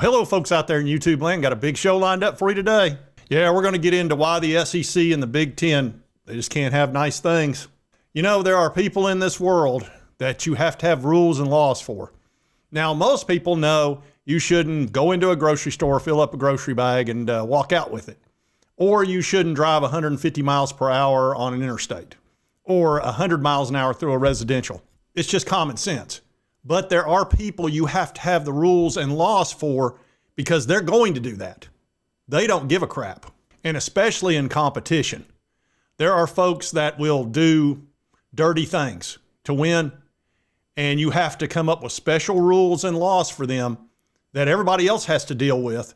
Hello, folks out there in YouTube land. Got a big show lined up for you today. Yeah, we're going to get into why the SEC and the Big Ten, they just can't have nice things. You know, there are people in this world that you have to have rules and laws for. Now, most people know you shouldn't go into a grocery store, fill up a grocery bag, and walk out with it. Or you shouldn't drive 150 miles per hour on an interstate. Or 100 miles an hour through a residential. It's just common sense. But there are people you have to have the rules and laws for because they're going to do that. They don't give a crap. And especially in competition. There are folks that will do dirty things to win, and you have to come up with special rules and laws for them that everybody else has to deal with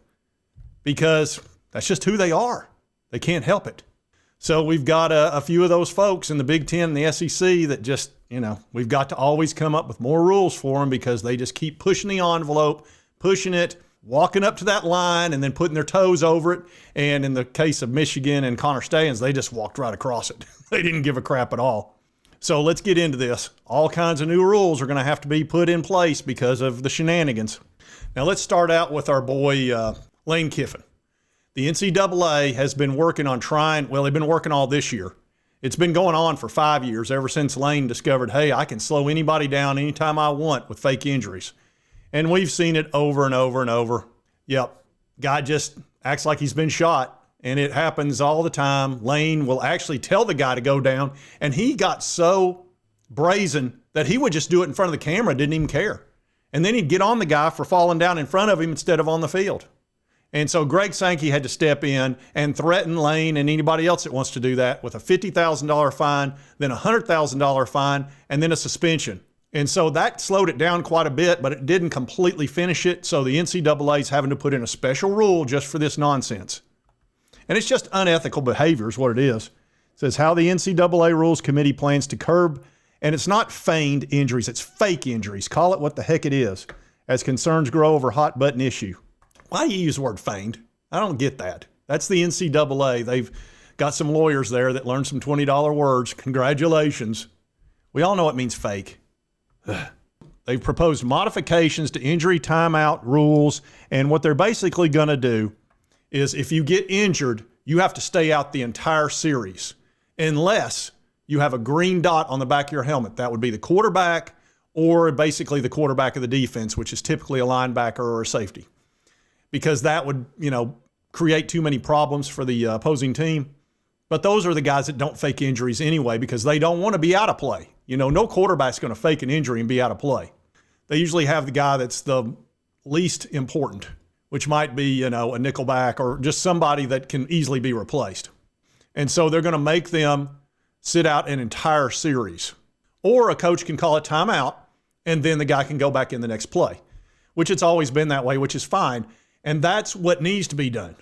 because that's just who they are. They can't help it. So we've got a few of those folks in the Big Ten and the SEC that just, you know, we've got to always come up with more rules for them because they just keep pushing the envelope, pushing it, walking up to that line and then putting their toes over it. And in the case of Michigan and Connor Stalions, they just walked right across it. They didn't give a crap at all. So let's get into this. All kinds of new rules are going to have to be put in place because of the shenanigans. Now let's start out with our boy Lane Kiffin. The NCAA has been working on trying, well, they've been working all this year. It's been going on for 5 years, ever since Lane discovered, hey, I can slow anybody down anytime I want with fake injuries. And we've seen it over and over and over. Yep, guy just acts like he's been shot, and it happens all the time. Lane will actually tell the guy to go down, and he got so brazen that he would just do it in front of the camera, didn't even care. And then he'd get on the guy for falling down in front of him instead of on the field. And so Greg Sankey had to step in and threaten Lane and anybody else that wants to do that with a $50,000 fine, then a $100,000 fine, and then a suspension. And so that slowed it down quite a bit, but it didn't completely finish it. So the NCAA is having to put in a special rule just for this nonsense. And it's just unethical behavior is what it is. It says how the NCAA Rules Committee plans to curb, and it's not feigned injuries, it's fake injuries. Call it what the heck it is, as concerns grow over hot button issue. Why do you use the word feigned? I don't get that. That's the NCAA. They've got some lawyers there that learned some $20 words. Congratulations. We all know it means fake. They've proposed modifications to injury timeout rules, and what they're basically going to do is if you get injured, you have to stay out the entire series unless you have a green dot on the back of your helmet. That would be the quarterback or basically the quarterback of the defense, which is typically a linebacker or a safety. Because that would, you know, create too many problems for the opposing team. But those are the guys that don't fake injuries anyway because they don't want to be out of play. You know, no quarterback's going to fake an injury and be out of play. They usually have the guy that's the least important, which might be, you know, a nickelback or just somebody that can easily be replaced. And so they're going to make them sit out an entire series. Or a coach can call it timeout, and then the guy can go back in the next play, which it's always been that way, which is fine. And that's what needs to be done.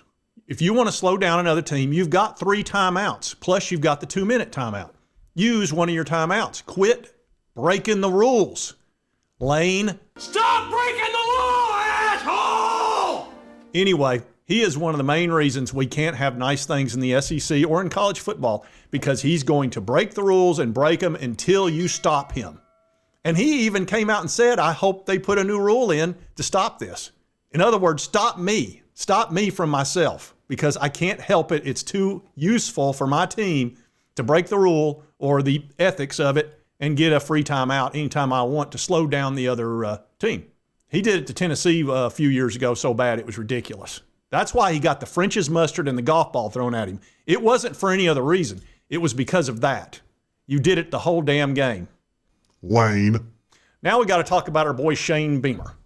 If you want to slow down another team, you've got 3 timeouts, plus you've got the 2-minute timeout. Use one of your timeouts. Quit breaking the rules. Lane. Stop breaking the law, asshole! Anyway, he is one of the main reasons we can't have nice things in the SEC or in college football because he's going to break the rules and break them until you stop him. And he even came out and said, I hope they put a new rule in to stop this. In other words, stop me from myself because I can't help it. It's too useful for my team to break the rule or the ethics of it and get a free timeout anytime I want to slow down the other team. He did it to Tennessee a few years ago so bad it was ridiculous. That's why he got the French's mustard and the golf ball thrown at him. It wasn't for any other reason. It was because of that. You did it the whole damn game. Lane. Now we got to talk about our boy Shane Beamer.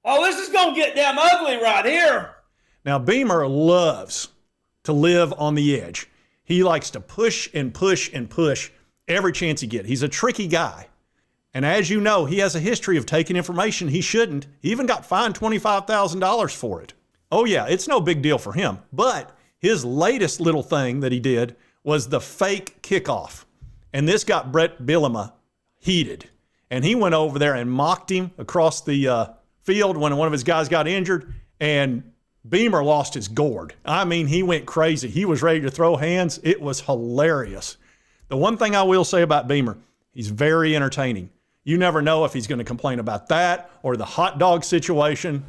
Oh, this is going to get damn ugly right here. Now, Beamer loves to live on the edge. He likes to push and push and push every chance he gets. He's a tricky guy. And as you know, he has a history of taking information he shouldn't. He even got fined $25,000 for it. Oh, yeah, it's no big deal for him. But his latest little thing that he did was the fake kickoff. And this got Brett Bielema heated. And he went over there and mocked him across the field when one of his guys got injured, and Beamer lost his gourd. I mean, he went crazy. He was ready to throw hands. It was hilarious. The one thing I will say about Beamer, he's very entertaining. You never know if he's going to complain about that or the hot dog situation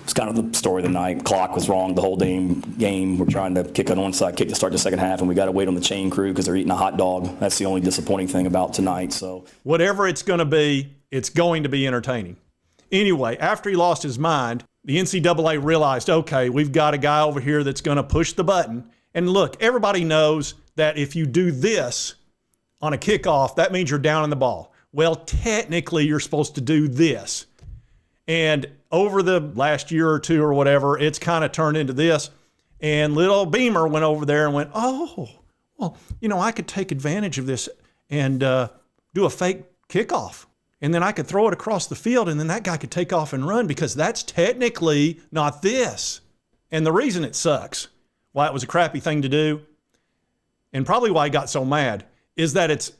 It's kind of the story of the night. Clock was wrong the whole game. We're trying to kick an onside kick to start the second half, and we got to wait on the chain crew because they're eating a hot dog. That's the only disappointing thing about tonight. So whatever it's going to be entertaining. Anyway, after he lost his mind, the NCAA realized, okay, we've got a guy over here that's going to push the button. And look, everybody knows that if you do this on a kickoff, that means you're down in the ball. Well, technically, you're supposed to do this. And over the last year or two or whatever, it's kind of turned into this. And little Beamer went over there and went, oh, well, I could take advantage of this and do a fake kickoff. And then I could throw it across the field, and then that guy could take off and run because that's technically not this. And the reason it sucks, why it was a crappy thing to do, and probably why he got so mad, is that it's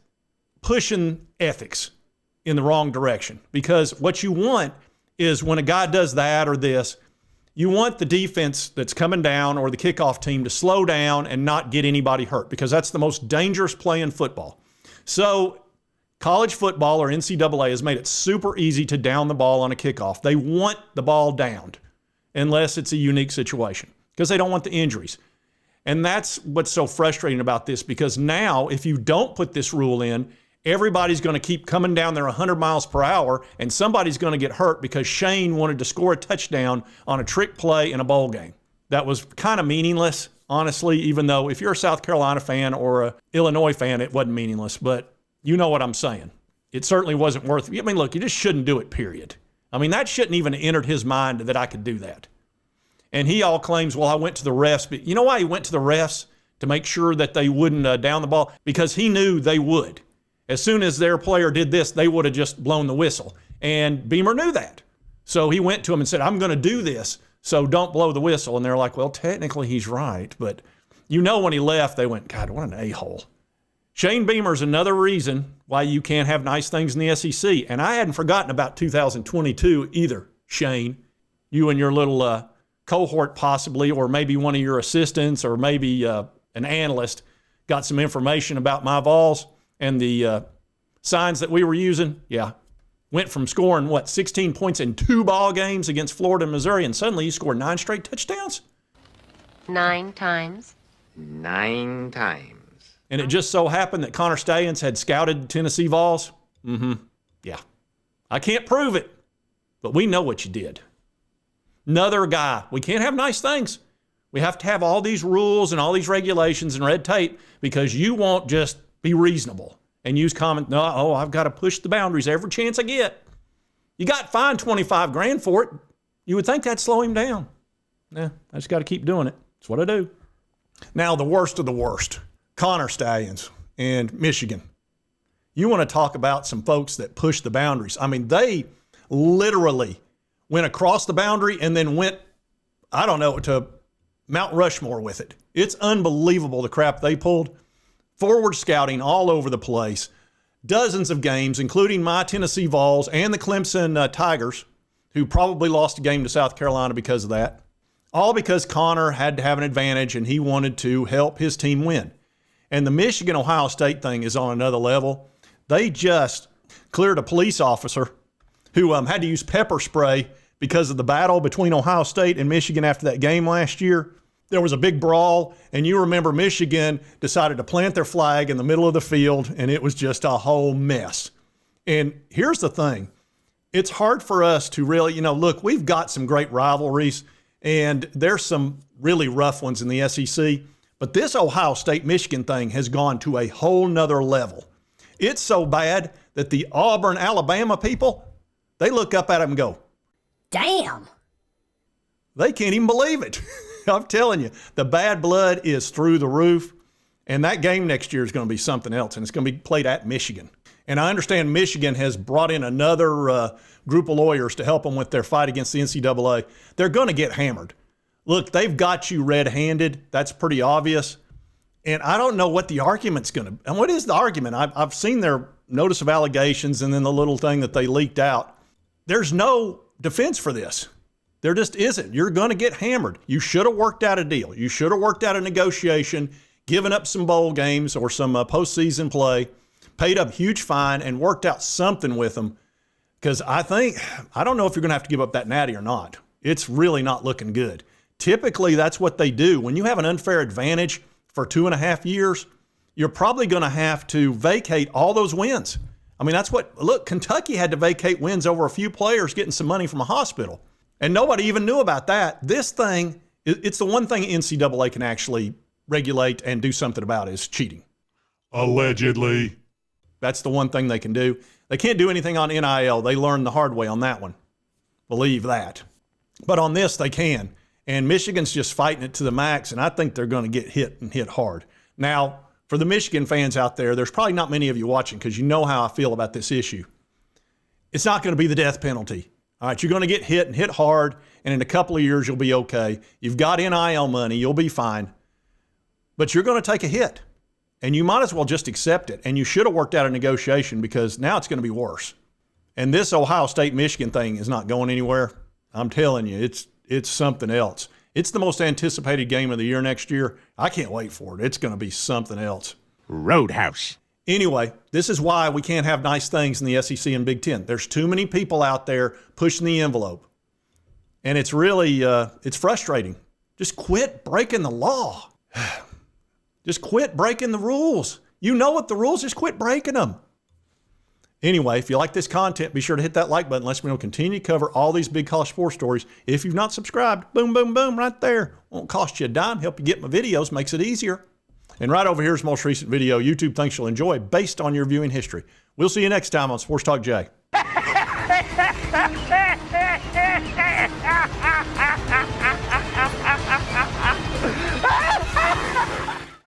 pushing ethics in the wrong direction. Because what you want is when a guy does that or this, you want the defense that's coming down or the kickoff team to slow down and not get anybody hurt because that's the most dangerous play in football. So college football or NCAA has made it super easy to down the ball on a kickoff. They want the ball downed unless it's a unique situation because they don't want the injuries. And that's what's so frustrating about this because now if you don't put this rule in, everybody's going to keep coming down there 100 miles per hour, and somebody's going to get hurt because Shane wanted to score a touchdown on a trick play in a bowl game. That was kind of meaningless, honestly, even though if you're a South Carolina fan or a Illinois fan, it wasn't meaningless. But you know what I'm saying. It certainly wasn't worth it. I mean, look, you just shouldn't do it, period. I mean, that shouldn't even have entered his mind that I could do that. And he all claims, well, I went to the refs. But you know why he went to the refs? To make sure that they wouldn't down the ball? Because he knew they would. As soon as their player did this, they would have just blown the whistle. And Beamer knew that. So he went to him and said, I'm going to do this, so don't blow the whistle. And they're like, well, technically he's right. But when he left, they went, God, what an a-hole. Shane Beamer's another reason why you can't have nice things in the SEC. And I hadn't forgotten about 2022 either, Shane. You and your little cohort possibly, or maybe one of your assistants, or maybe an analyst got some information about my VOLS. And the signs that we were using, went from scoring, 16 points in 2 ball games against Florida and Missouri, and suddenly you scored 9 straight touchdowns? 9 times. 9 times. And it just so happened that Connor Stallions had scouted Tennessee Vols? Yeah. I can't prove it, but we know what you did. Another guy. We can't have nice things. We have to have all these rules and all these regulations and red tape because you won't just be reasonable and use I've got to push the boundaries every chance I get. You got fined $25,000 for it. You would think that'd slow him down. I just got to keep doing it. That's what I do. Now, the worst of the worst, Connor Stallions and Michigan. You want to talk about some folks that push the boundaries. I mean, they literally went across the boundary and then went, to Mount Rushmore with it. It's unbelievable the crap they pulled. Forward scouting all over the place. Dozens of games, including my Tennessee Vols and the Clemson Tigers, who probably lost a game to South Carolina because of that. All because Connor had to have an advantage and he wanted to help his team win. And the Michigan-Ohio State thing is on another level. They just cleared a police officer who had to use pepper spray because of the battle between Ohio State and Michigan after that game last year. There was a big brawl, and you remember Michigan decided to plant their flag in the middle of the field, and it was just a whole mess. And here's the thing. It's hard for us to really, look, we've got some great rivalries, and there's some really rough ones in the SEC, but this Ohio State-Michigan thing has gone to a whole nother level. It's so bad that the Auburn, Alabama people, they look up at it and go, Damn. They can't even believe it. I'm telling you, the bad blood is through the roof, and that game next year is going to be something else, and it's going to be played at Michigan. And I understand Michigan has brought in another group of lawyers to help them with their fight against the NCAA. They're going to get hammered. Look, they've got you red-handed. That's pretty obvious. And I don't know what the argument's going to – and what is the argument? I've seen their notice of allegations and then the little thing that they leaked out. There's no defense for this. There just isn't. You're going to get hammered. You should have worked out a deal. You should have worked out a negotiation, given up some bowl games or some postseason play, paid a huge fine, and worked out something with them. Because I don't know if you're going to have to give up that natty or not. It's really not looking good. Typically, that's what they do. When you have an unfair advantage for 2.5 years, you're probably going to have to vacate all those wins. I mean, that's what, look, Kentucky had to vacate wins over a few players getting some money from a hospital. And nobody even knew about that. This thing, it's the one thing NCAA can actually regulate and do something about is cheating. Allegedly. That's the one thing they can do. They can't do anything on NIL. They learned the hard way on that one. Believe that. But on this, they can. And Michigan's just fighting it to the max, and I think they're going to get hit and hit hard. Now, for the Michigan fans out there, there's probably not many of you watching because you know how I feel about this issue. It's not going to be the death penalty. All right, you're going to get hit and hit hard, and in a couple of years, you'll be okay. You've got NIL money. You'll be fine. But you're going to take a hit, and you might as well just accept it. And you should have worked out a negotiation because now it's going to be worse. And this Ohio State-Michigan thing is not going anywhere. I'm telling you, it's something else. It's the most anticipated game of the year next year. I can't wait for it. It's going to be something else. Roadhouse. Anyway, this is why we can't have nice things in the SEC and Big Ten. There's too many people out there pushing the envelope. And it's really, it's frustrating. Just quit breaking the law. Just quit breaking the rules. You know what the rules, just quit breaking them. Anyway, if you like this content, be sure to hit that like button. Let's me know continue to cover all these big college sports stories. If you've not subscribed, boom, boom, boom, right there. Won't cost you a dime. Help you get my videos. Makes it easier. And right over here is the most recent video YouTube thinks you'll enjoy based on your viewing history. We'll see you next time on Sports Talk Jay.